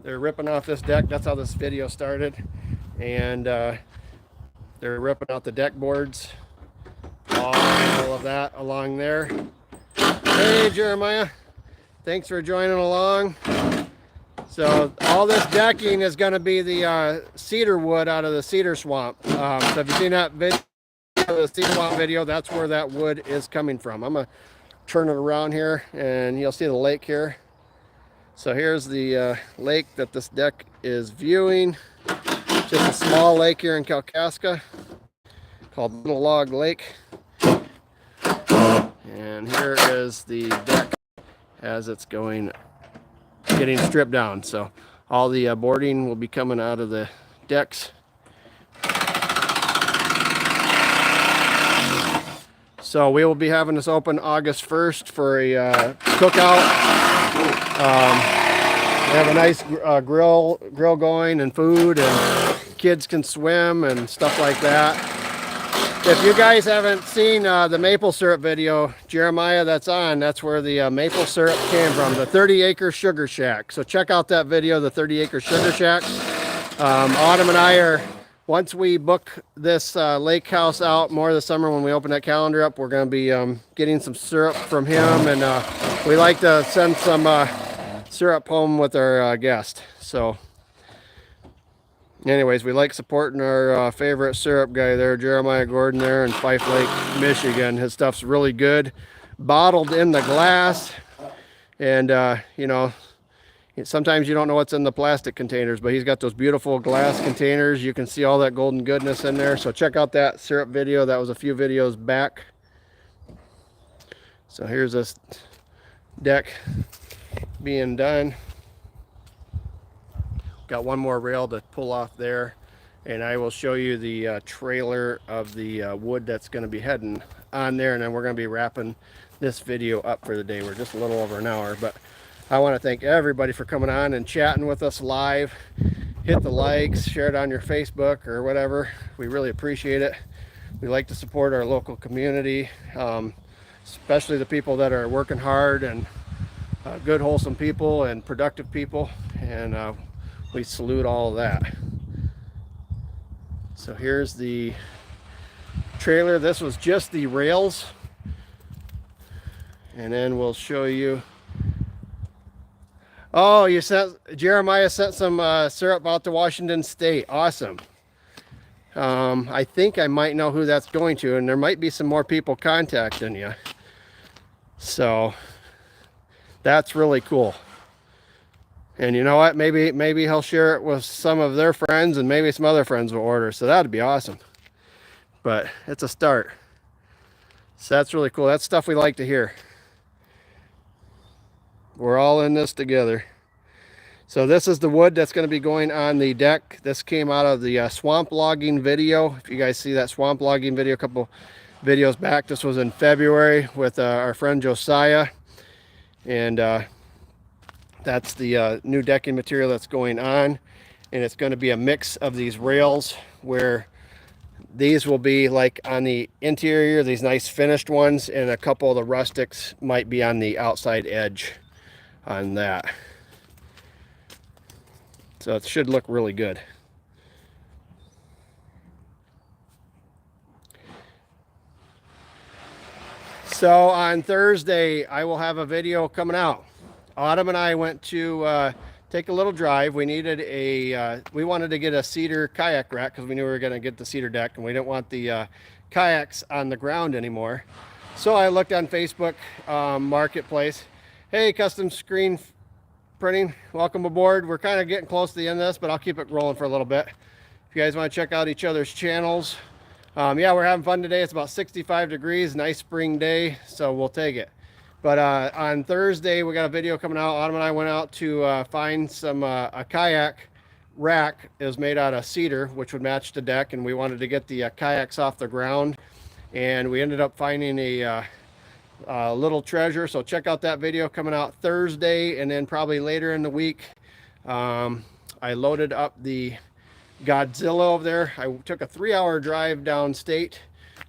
They're ripping off this deck. That's how this video started. And they're ripping out the deck boards, all of that along there. Hey, Jeremiah, thanks for joining along. So all this decking is going to be the cedar wood out of the cedar swamp. So if you've seen that video, the cedar swamp video, that's where that wood is coming from. I'm going to turn it around here, and you'll see the lake here. So here's the lake that this deck is viewing. Just a small lake here in Kalkaska called Little Log Lake. And here is the deck as it's getting stripped down. So all the boarding will be coming out of the decks. So we will be having this open August 1st for a cookout. We have a nice grill going and food, and kids can swim and stuff like that. If you guys haven't seen the maple syrup video, Jeremiah, that's where the maple syrup came from, the 30-acre sugar shack. So check out that video, the 30-acre sugar shack. Autumn and I once we book this lake house out more this summer, when we open that calendar up, we're going to be getting some syrup from him, and we like to send some syrup home with our guest. So anyways, we like supporting our favorite syrup guy there, Jeremiah Gordon there in Fife Lake, Michigan. His stuff's really good, bottled in the glass. And sometimes you don't know what's in the plastic containers, but he's got those beautiful glass containers. You can see all that golden goodness in there. So check out that syrup video. That was a few videos back. So here's this deck being done. Got one more rail to pull off there, and I will show you the trailer of the wood that's going to be heading on there, and then we're going to be wrapping this video up for the day. We're just a little over an hour, but I want to thank everybody for coming on and chatting with us live. Hit the likes, share it on your Facebook or whatever. We really appreciate it. We like to support our local community, especially the people that are working hard and good, wholesome people and productive people, and we salute all of that. So here's the trailer. This was just the rails, and then we'll show you. Oh, Jeremiah sent some syrup out to Washington State. Awesome. I think I might know who that's going to, and there might be some more people contacting you. So that's really cool. And you know what? Maybe he'll share it with some of their friends, and maybe some other friends will order. So that'd be awesome. But it's a start. So that's really cool. That's stuff we like to hear. We're all in this together. So this is the wood that's going to be going on the deck. This came out of the swamp logging video. If you guys see that swamp logging video a couple videos back, this was in February with our friend Josiah. And that's the new decking material that's going on. And it's going to be a mix of these rails, where these will be like on the interior, these nice finished ones, and a couple of the rustics might be on the outside edge on that. So it should look really good. So on Thursday, I will have a video coming out. Autumn and I went to take a little drive. We needed we wanted to get a cedar kayak rack because we knew we were going to get the cedar deck, and we didn't want the kayaks on the ground anymore. So I looked on Facebook Marketplace. Hey, Custom Screen Printing, welcome aboard. We're kind of getting close to the end of this, but I'll keep it rolling for a little bit. If you guys want to check out each other's channels. Yeah, we're having fun today. It's about 65 degrees, nice spring day, so we'll take it. But on Thursday, we got a video coming out. Autumn and I went out to find some a kayak rack. It was made out of cedar, which would match the deck, and we wanted to get the kayaks off the ground. And we ended up finding a little treasure. So check out that video coming out Thursday, and then probably later in the week, I loaded up the Godzilla over there. I took a 3-hour drive downstate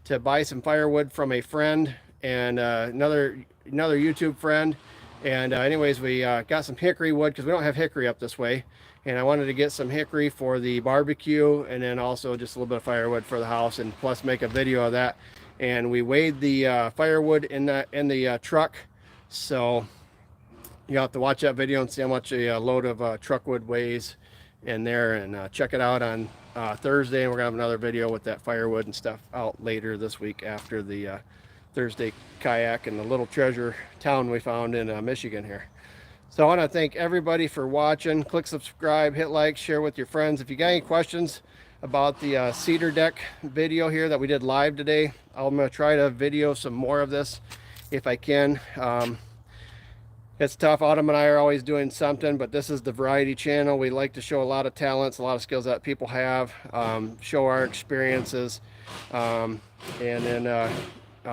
to buy some firewood from a friend and another YouTube friend. And anyways, we got some hickory wood because we don't have hickory up this way, and I wanted to get some hickory for the barbecue, and then also just a little bit of firewood for the house, and plus make a video of that. And we weighed the firewood in the truck, so you have to watch that video and see how much a load of truck wood weighs in there, and check it out on Thursday. And we're gonna have another video with that firewood and stuff out later this week after the Thursday kayak and the little treasure town we found in Michigan here. So I want to thank everybody for watching. Click subscribe, hit like, share with your friends. If you got any questions about the cedar deck video here that we did live today, I'm going to try to video some more of this if I can. It's tough. Autumn and I are always doing something, but this is the variety channel. We like to show a lot of talents, a lot of skills that people have, show our experiences, and then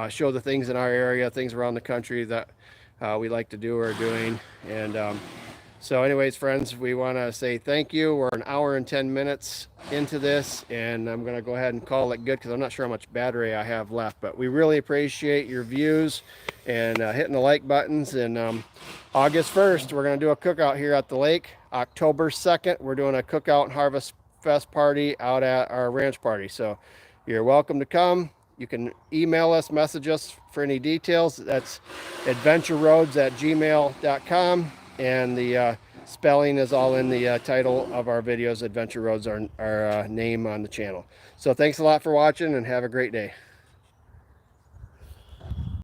show the things in our area, things around the country that we like to do or are doing. And so anyways, friends, we want to say thank you. We're an hour and 10 minutes into this, and I'm going to go ahead and call it good because I'm not sure how much battery I have left. But we really appreciate your views and hitting the like buttons. And August 1st, we're going to do a cookout here at the lake. October 2nd, we're doing a cookout and harvest fest party out at our ranch party. So you're welcome to come. You can email us, message us for any details. That's adventureroads@gmail.com. And the spelling is all in the title of our videos. Adventure Roads are our name on the channel. So thanks a lot for watching, and have a great day.